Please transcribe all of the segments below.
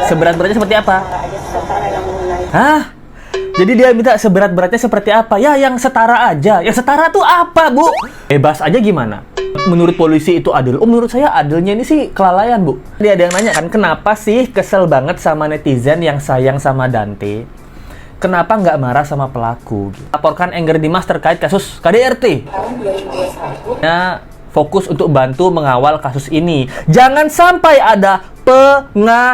Seberat-beratnya seperti apa? Hah? Jadi dia minta seberat-beratnya seperti apa? Ya yang setara aja. Yang setara tuh apa, Bu? Bebas aja gimana? Menurut polisi itu adil. Menurut saya adilnya ini sih kelalaian, Bu. Dia ada yang nanya kan, kenapa sih kesel banget sama netizen yang sayang sama Dante? Kenapa nggak marah sama pelaku? Laporkan Engger Dimas terkait kasus KDRT. Ya, fokus untuk bantu mengawal kasus ini. Jangan sampai ada pengalihan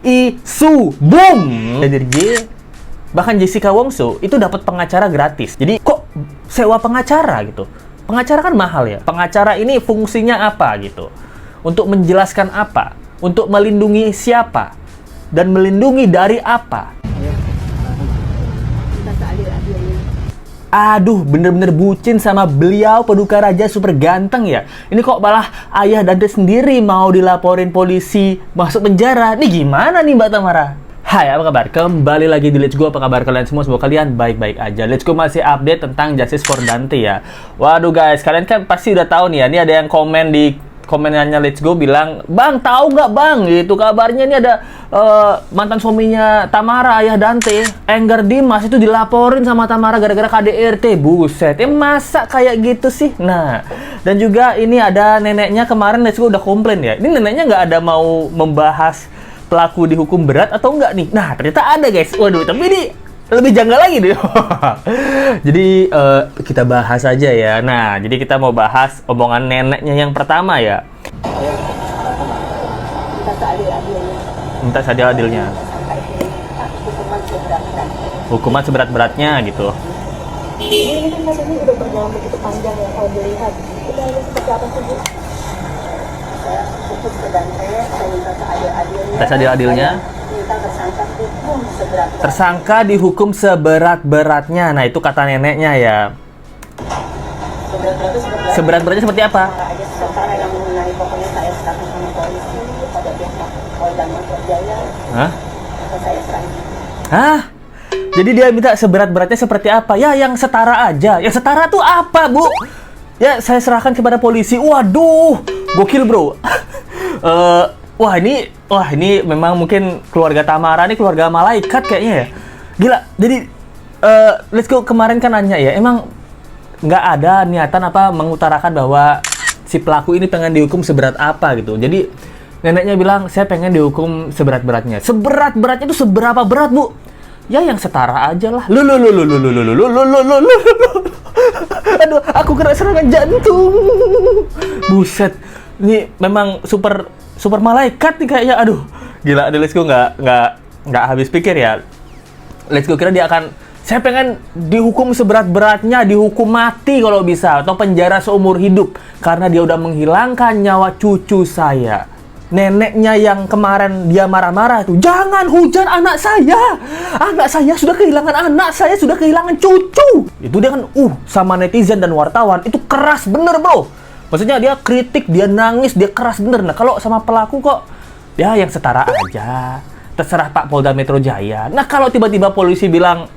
isu. Boom! Jadi bahkan Jessica Wongso itu dapat pengacara gratis. Jadi kok sewa pengacara gitu? Pengacara kan mahal ya. Pengacara ini fungsinya apa gitu? Untuk menjelaskan apa? Untuk melindungi siapa? Dan melindungi dari apa? Aduh, bener-bener bucin sama beliau Paduka Raja super ganteng ya. Ini kok malah ayah Dante sendiri mau dilaporin polisi masuk penjara. Nih gimana nih Mbak Tamara? Hai, apa kabar? Kembali lagi di Let's Go. Apa kabar kalian semua? Semoga kalian baik-baik aja. Let's Go masih update tentang Justice for Dante ya. Waduh guys, kalian kan pasti udah tahu nih ya. Ini ada yang komen di komenannya Let's Go bilang, "Bang, tahu nggak Bang? Gitu kabarnya ini ada mantan suaminya Tamara, ayah Dante, Engger Dimas itu dilaporin sama Tamara gara-gara KDRT." Buset, masa kayak gitu sih? Nah, dan juga ini ada neneknya kemarin Let's Go udah komplain ya. Ini neneknya nggak ada mau membahas pelaku dihukum berat atau enggak nih? Nah, ternyata ada guys. Waduh, tapi ini lebih janggal lagi deh. Jadi kita bahas aja ya. Nah, jadi kita mau bahas omongan neneknya yang pertama ya. Minta seadil-adilnya. Hukuman seberat-beratnya gitu. Ini kan kasusnya udah berjalan begitu panjang ya kalau dilihat. Kita lihat seperti apa sih, Bu? Saya cukup sedang saya minta seadil-adilnya. Minta seadil-adilnya. Tersangka dihukum seberat-beratnya. Nah, itu kata neneknya ya. Seberat-beratnya seperti apa? Hah? Hah? Jadi dia minta seberat-beratnya seperti apa? Ya yang setara aja. Yang setara tuh apa, Bu? Ya saya serahkan kepada polisi. Waduh, gokil bro. Wah ini memang mungkin keluarga Tamara ini keluarga malaikat kayaknya ya. Gila. Jadi Let's Go kemarin kan nanya ya, emang nggak ada niatan apa mengutarakan bahwa si pelaku ini pengen dihukum seberat apa gitu. Jadi neneknya bilang saya pengen dihukum seberat-beratnya. Seberat-beratnya itu seberapa berat, Bu? Ya yang setara aja lah. Aduh, aku kena serangan jantung. Buset. Ini memang super malaikat nih kayaknya. Aduh, gila. Ada Let's Go nggak habis pikir ya. Let's Go kira dia akan, saya pengen dihukum seberat-beratnya, dihukum mati kalau bisa, atau penjara seumur hidup karena dia udah menghilangkan nyawa cucu saya. Neneknya yang kemarin dia marah-marah tuh, jangan hujan anak saya sudah kehilangan anak, saya sudah kehilangan cucu. Itu dia kan sama netizen dan wartawan itu keras bener bro. Maksudnya dia kritik, dia nangis, dia keras bener. Nah kalau sama pelaku kok ya yang setara aja, terserah Pak Polda Metro Jaya. Nah kalau tiba-tiba polisi bilang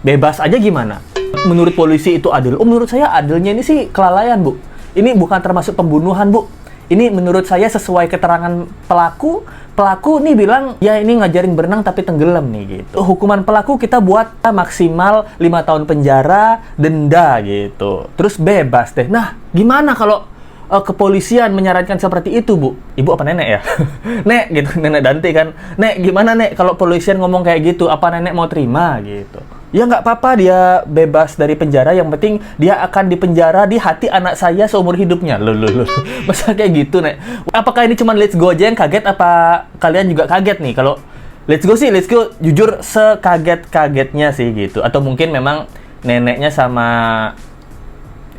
bebas aja gimana? Menurut polisi itu adil. Menurut saya adilnya ini sih kelalaian, Bu. Ini bukan termasuk pembunuhan, Bu. Ini menurut saya sesuai keterangan pelaku. Pelaku nih bilang, ya ini ngajarin berenang tapi tenggelam nih gitu. Hukuman pelaku kita buat maksimal 5 tahun penjara, denda gitu. Terus bebas deh. Nah, gimana kalau kepolisian menyarankan seperti itu, Bu? Ibu apa nenek ya? Nek gitu, nenek Dante kan. Nek, gimana Nek kalau polisian ngomong kayak gitu? Apa nenek mau terima gitu? Ya nggak apa-apa dia bebas dari penjara, yang penting dia akan dipenjara di hati anak saya seumur hidupnya. Loh. Masa kayak gitu, Nek? Apakah ini cuma Let's Go aja yang kaget, apa kalian juga kaget nih? Kalau Let's Go jujur sekaget-kagetnya sih gitu. Atau mungkin memang neneknya sama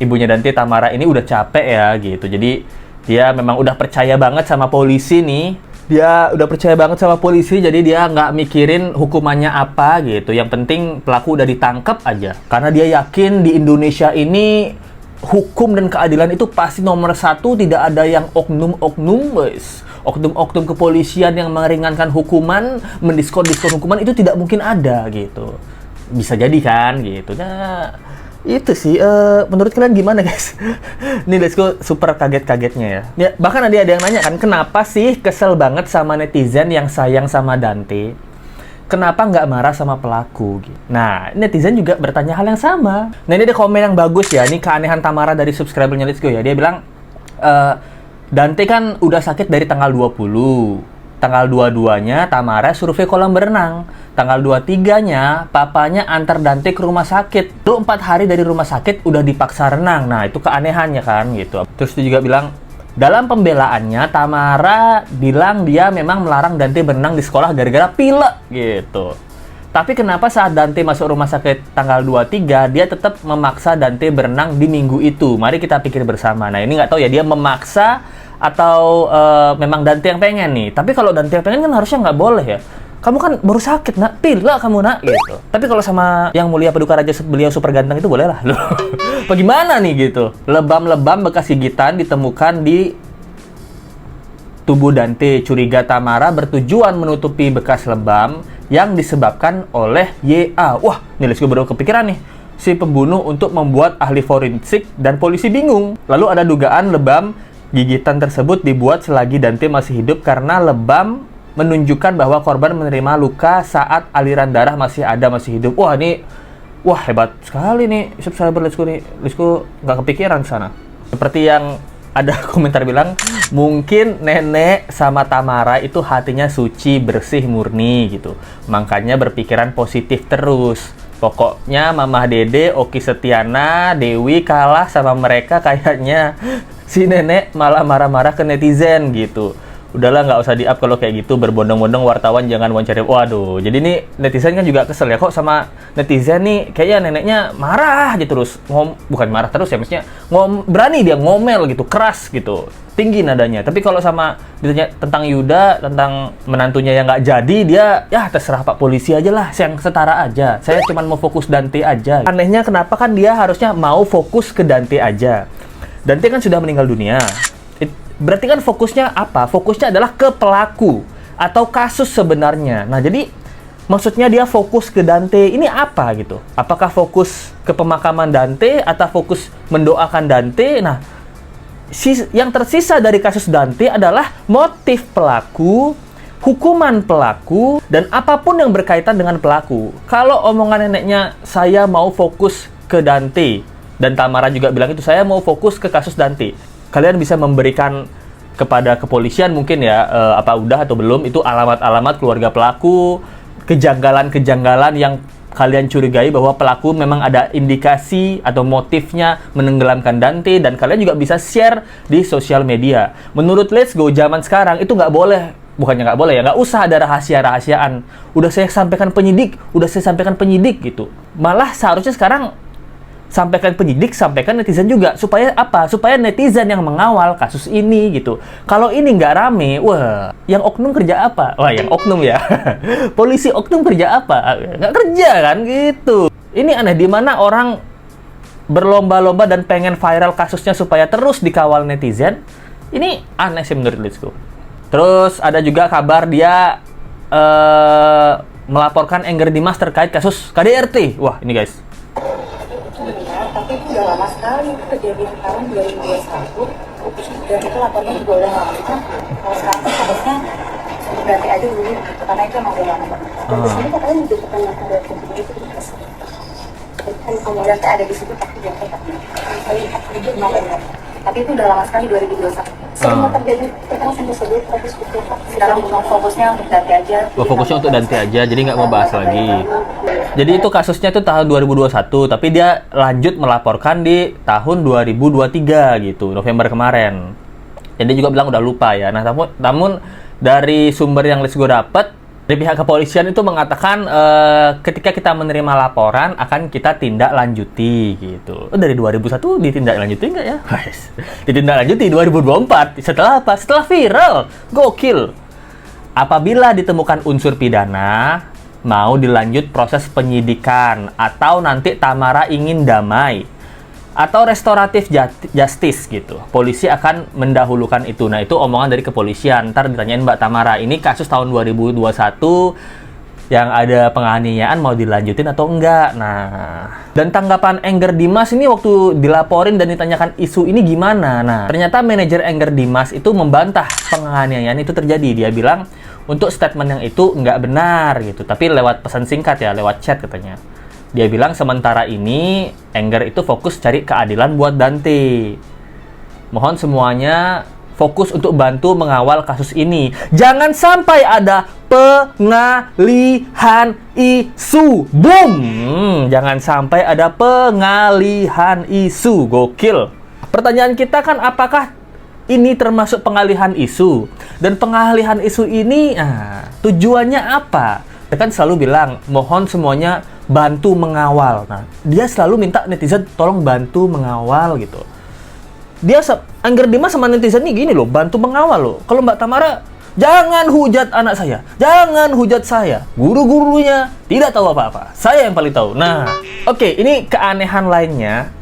ibunya Dante, Tamara ini udah capek ya gitu. Jadi dia memang udah percaya banget sama polisi nih. Dia udah percaya banget sama polisi, jadi dia nggak mikirin hukumannya apa gitu. Yang penting pelaku udah ditangkap aja. Karena dia yakin di Indonesia ini hukum dan keadilan itu pasti nomor satu. Tidak ada yang oknum-oknum, guys. Oknum-oknum kepolisian yang meringankan hukuman, mendiskon-diskon hukuman itu tidak mungkin ada gitu. Bisa jadi kan gitu. Nah, Itu sih, menurut kalian gimana guys? Nih Lesko super kaget-kagetnya ya. Ya bahkan ada yang nanya kan, kenapa sih kesel banget sama netizen yang sayang sama Dante? Kenapa nggak marah sama pelaku? Nah, netizen juga bertanya hal yang sama. Nah, ini ada komen yang bagus ya. Ini keanehan Tamara dari subscribernya Let's Go ya. Dia bilang, Dante kan udah sakit dari tanggal 20. Tanggal 22-nya Tamara survei kolam berenang. Tanggal 23-nya papanya antar Dante ke rumah sakit. Lu 4 hari dari rumah sakit udah dipaksa renang. Nah, itu keanehannya kan gitu. Terus dia juga bilang, dalam pembelaannya Tamara bilang dia memang melarang Dante berenang di sekolah gara-gara pilek gitu. Tapi kenapa saat Dante masuk rumah sakit tanggal 23, dia tetap memaksa Dante berenang di minggu itu? Mari kita pikir bersama. Nah, ini nggak tahu ya, dia memaksa atau memang Dante yang pengen nih. Tapi kalau Dante yang pengen kan harusnya nggak boleh ya. Kamu kan baru sakit, nak. Pilek kamu, nak. Gitu. Tapi kalau sama yang mulia Paduka Raja, beliau super ganteng itu boleh lah. Loh, bagaimana nih gitu? Lebam-lebam bekas gigitan ditemukan di tubuh Dante. Curiga Tamara bertujuan menutupi bekas lebam yang disebabkan oleh YA. Wah, nih Let's Go baru kepikiran nih. Si pembunuh untuk membuat ahli forensik dan polisi bingung. Lalu ada dugaan lebam gigitan tersebut dibuat selagi Dante masih hidup karena lebam menunjukkan bahwa korban menerima luka saat aliran darah masih hidup. Wah, hebat sekali nih subscriber Let's Go nih. Let's Go nggak kepikiran sana. Seperti yang ada komentar bilang, mungkin nenek sama Tamara itu hatinya suci, bersih, murni gitu. Makanya berpikiran positif terus. Pokoknya Mamah Dede, Oki Setiana, Dewi kalah sama mereka kayaknya. Si nenek malah marah-marah ke netizen gitu. Udahlah, nggak usah di-up kalau kayak gitu, berbondong-bondong wartawan jangan wawancara. Waduh, jadi nih netizen kan juga kesel ya, kok sama netizen nih kayaknya neneknya marah aja terus. Bukan marah terus ya, maksudnya berani dia ngomel gitu, keras gitu, tinggi nadanya. Tapi kalau sama ditanya tentang Yuda, tentang menantunya yang nggak jadi, dia ya terserah Pak Polisi aja lah, yang setara aja. Saya cuma mau fokus Dante aja. Anehnya kenapa kan dia harusnya mau fokus ke Dante aja. Dante kan sudah meninggal dunia. Berarti kan fokusnya apa? Fokusnya adalah ke pelaku atau kasus sebenarnya. Nah, jadi maksudnya dia fokus ke Dante ini apa gitu? Apakah fokus ke pemakaman Dante atau fokus mendoakan Dante? Nah, yang tersisa dari kasus Dante adalah motif pelaku, hukuman pelaku, dan apapun yang berkaitan dengan pelaku. Kalau omongan neneknya, saya mau fokus ke Dante, dan Tamara juga bilang itu, saya mau fokus ke kasus Dante. Kalian bisa memberikan kepada kepolisian mungkin ya, apa udah atau belum, itu alamat-alamat keluarga pelaku, kejanggalan-kejanggalan yang kalian curigai bahwa pelaku memang ada indikasi atau motifnya menenggelamkan Dante, dan kalian juga bisa share di sosial media. Menurut Let's Go, zaman sekarang itu nggak boleh, bukannya nggak boleh ya, nggak usah ada rahasia-rahasiaan. Udah saya sampaikan penyidik gitu. Malah seharusnya sekarang sampaikan penyidik, sampaikan netizen juga. Supaya apa? Supaya netizen yang mengawal kasus ini gitu. Kalau ini nggak rame, wah, yang oknum kerja apa? Wah, yang oknum ya. Polisi oknum kerja apa? Nggak kerja kan gitu. Ini aneh, di mana orang berlomba-lomba dan pengen viral kasusnya supaya terus dikawal netizen. Ini aneh sih menurut Let's Go. Terus ada juga kabar dia melaporkan Engger Dimas terkait kasus KDRT. Wah, ini guys. Tapi itu udah lama sekali, itu kejadian tahun 2021, dan itu lapornya juga udah lama. Kalau sekarang sih harusnya berarti aja dulu, karena itu emang udah lama banget. Dan di sini katanya juga pertanyaan dari itu kan berarti ada di situ, tapi jangan itu emang benar. Tapi itu udah lama sekali, 2021. Sering terjadi kekerasan tersebut, tapi sekarang fokusnya untuk Dante aja. Fokusnya untuk Dante aja, jadi nggak mau bahas lagi. Jadi itu kasusnya tuh tahun 2021, tapi dia lanjut melaporkan di tahun 2023 gitu, November kemarin. Jadi juga bilang udah lupa ya. Nah, namun dari sumber yang Let's Go dapat, dari pihak kepolisian itu mengatakan ketika kita menerima laporan akan kita tindak lanjuti gitu. Dari 2001 ditindak lanjuti nggak ya? Ditindak lanjuti 2024. Setelah apa? Setelah viral. Gokil. Apabila ditemukan unsur pidana, mau dilanjut proses penyidikan, atau nanti Tamara ingin damai, atau restoratif justice gitu, polisi akan mendahulukan itu. Nah, itu omongan dari kepolisian. Ntar ditanyain Mbak Tamara, ini kasus tahun 2021 yang ada penganiayaan mau dilanjutin atau enggak. Nah, dan tanggapan Engger Dimas ini waktu dilaporin dan ditanyakan isu ini gimana. Nah, ternyata manajer Engger Dimas itu membantah penganiayaan itu terjadi. Dia bilang untuk statement yang itu enggak benar gitu, tapi lewat pesan singkat ya, lewat chat katanya. Dia bilang sementara ini Engger itu fokus cari keadilan buat Dante. Mohon semuanya fokus untuk bantu mengawal kasus ini. Jangan sampai ada pengalihan isu. Boom! Jangan sampai ada pengalihan isu. Gokil. Pertanyaan kita kan, apakah ini termasuk pengalihan isu? Dan pengalihan isu ini, tujuannya apa? Dia kan selalu bilang, mohon semuanya bantu mengawal. Nah, dia selalu minta netizen tolong bantu mengawal gitu. Dia Engger Dimas sama netizen ini gini loh, bantu mengawal loh. Kalau Mbak Tamara, jangan hujat anak saya, jangan hujat saya. Guru-gurunya tidak tahu apa-apa, saya yang paling tahu. Nah, oke, ini keanehan lainnya.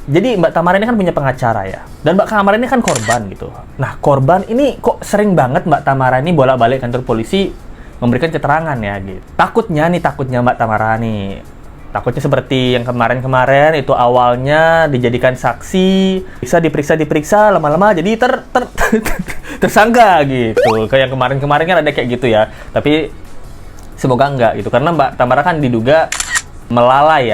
Jadi Mbak Tamara ini kan punya pengacara ya, dan Mbak Tamara ini kan korban gitu. Nah, korban ini kok sering banget Mbak Tamara ini bolak-balik kantor polisi memberikan keterangan ya gitu. Takutnya Mbak Tamara nih, takutnya seperti yang kemarin-kemarin itu awalnya dijadikan saksi, diperiksa, lama-lama jadi tersangka gitu. Kayak yang kemarin-kemarin kan ada kayak gitu ya. Tapi semoga enggak gitu, karena Mbak Tamara kan diduga lalai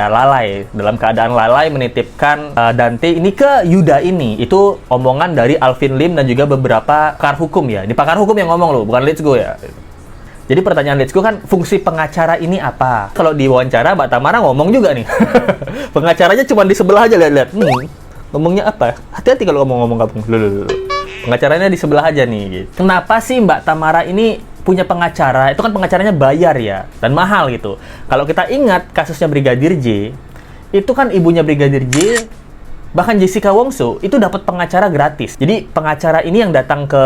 dalam keadaan lalai menitipkan Dante ini ke Yuda ini. Itu omongan dari Alvin Lim dan juga beberapa pakar hukum ya. Ini pakar hukum yang ngomong loh, bukan Let's Go ya. Jadi pertanyaan Let's Go kan, fungsi pengacara ini apa? Kalau di wawancara Mbak Tamara ngomong juga nih. Pengacaranya cuma di sebelah aja, lihat-lihat. Ngomongnya apa? Hati-hati kalau ngomong-ngomong kamu. Pengacaranya di sebelah aja nih gitu. Kenapa sih Mbak Tamara ini punya pengacara? Itu kan pengacaranya bayar ya, dan mahal gitu. Kalau kita ingat kasusnya Brigadir J, itu kan ibunya Brigadir J, bahkan Jessica Wongso itu dapat pengacara gratis. Jadi pengacara ini yang datang ke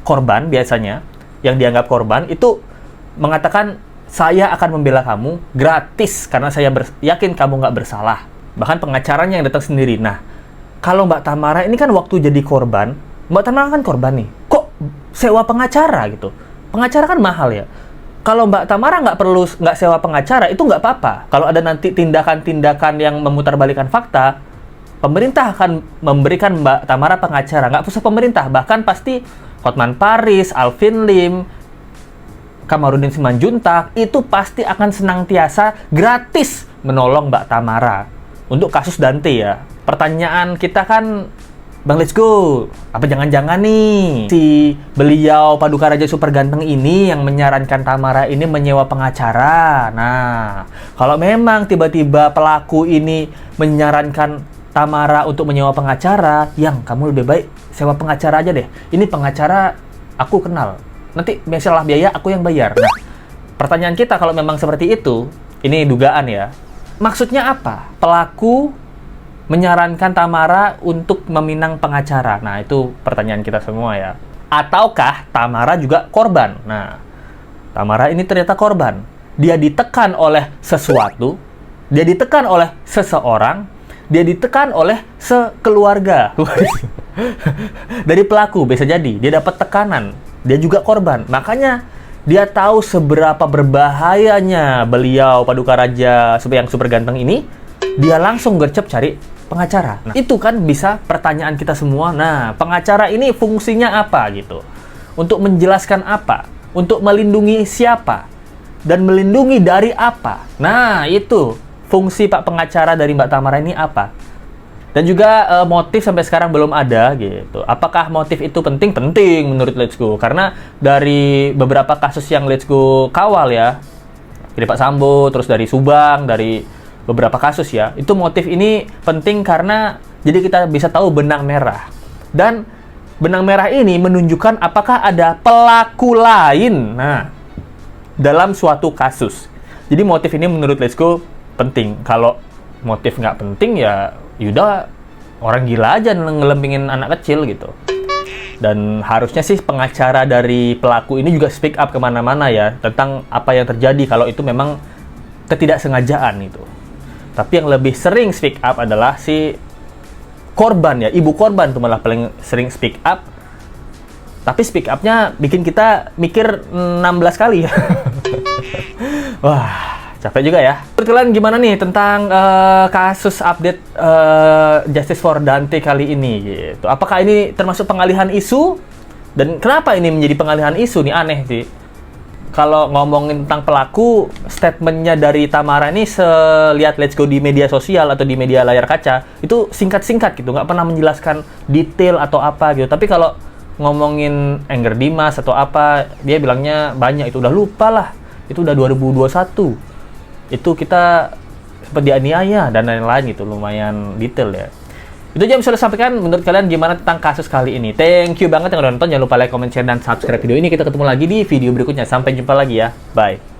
korban biasanya, yang dianggap korban itu mengatakan, saya akan membela kamu gratis karena saya yakin kamu nggak bersalah. Bahkan pengacaranya yang datang sendiri. Nah, kalau Mbak Tamara ini kan waktu jadi korban, Mbak Tamara kan korban nih, kok sewa pengacara gitu? Pengacara kan mahal ya. Kalau Mbak Tamara nggak sewa pengacara, itu nggak apa-apa. Kalau ada nanti tindakan-tindakan yang memutarbalikkan fakta, pemerintah akan memberikan Mbak Tamara pengacara. Nggak usah pemerintah, bahkan pasti Hotman Paris, Alvin Lim, Kamarudin Simanjuntak, itu pasti akan senantiasa gratis menolong Mbak Tamara untuk kasus Dante ya. Pertanyaan kita kan, Bang Let's Go, apa jangan-jangan nih si beliau Paduka Raja super ganteng ini yang menyarankan Tamara ini menyewa pengacara? Nah, kalau memang tiba-tiba pelaku ini menyarankan Tamara untuk menyewa pengacara, yang kamu lebih baik sewa pengacara aja deh. Ini pengacara aku kenal. Nanti masalah biaya aku yang bayar. Nah, pertanyaan kita kalau memang seperti itu, ini dugaan ya. Maksudnya apa? Pelaku menyarankan Tamara untuk meminang pengacara. Nah, itu pertanyaan kita semua ya. Ataukah Tamara juga korban? Nah, Tamara ini ternyata korban. Dia ditekan oleh sesuatu, dia ditekan oleh seseorang, dia ditekan oleh sekeluarga. Dari pelaku bisa jadi dia dapat tekanan, dia juga korban. Makanya dia tahu seberapa berbahayanya beliau Paduka Raja yang super ganteng ini. Dia langsung gercep cari pengacara. Nah, itu kan bisa pertanyaan kita semua. Nah, pengacara ini fungsinya apa gitu? Untuk menjelaskan apa? Untuk melindungi siapa? Dan melindungi dari apa? Nah, itu fungsi Pak pengacara dari Mbak Tamara ini apa? Dan juga motif sampai sekarang belum ada gitu. Apakah motif itu penting? Penting menurut Let's Go. Karena dari beberapa kasus yang Let's Go kawal ya, dari Pak Sambo, terus dari Subang, dari beberapa kasus ya, itu motif ini penting karena jadi kita bisa tahu benang merah. Dan benang merah ini menunjukkan apakah ada pelaku lain dalam suatu kasus. Jadi motif ini menurut Let's Go penting. Kalau motif nggak penting ya yaudah, orang gila aja ngelempingin anak kecil gitu. Dan harusnya sih pengacara dari pelaku ini juga speak up kemana-mana ya tentang apa yang terjadi kalau itu memang ketidaksengajaan itu. Tapi yang lebih sering speak up adalah si korban ya, ibu korban tuh malah paling sering speak up. Tapi speak up-nya bikin kita mikir 16 kali ya. Wah, capek juga ya. Menurut kalian gimana nih tentang kasus update Justice for Dante kali ini gitu? Apakah ini termasuk pengalihan isu? Dan kenapa ini menjadi pengalihan isu nih? Aneh sih. Kalau ngomongin tentang pelaku, statementnya dari Tamara ini selihat Let's Go di media sosial atau di media layar kaca, itu singkat-singkat gitu, nggak pernah menjelaskan detail atau apa gitu. Tapi kalau ngomongin Engger Dimas atau apa, dia bilangnya banyak, itu udah lupa lah. Itu udah 2021. Itu kita seperti dianiaya dan lain-lain gitu, lumayan detail ya. Itu aja yang bisa saya sampaikan. Menurut kalian gimana tentang kasus kali ini? Thank you banget yang udah nonton. Jangan lupa like, comment, share, dan subscribe video ini. Kita ketemu lagi di video berikutnya. Sampai jumpa lagi ya. Bye.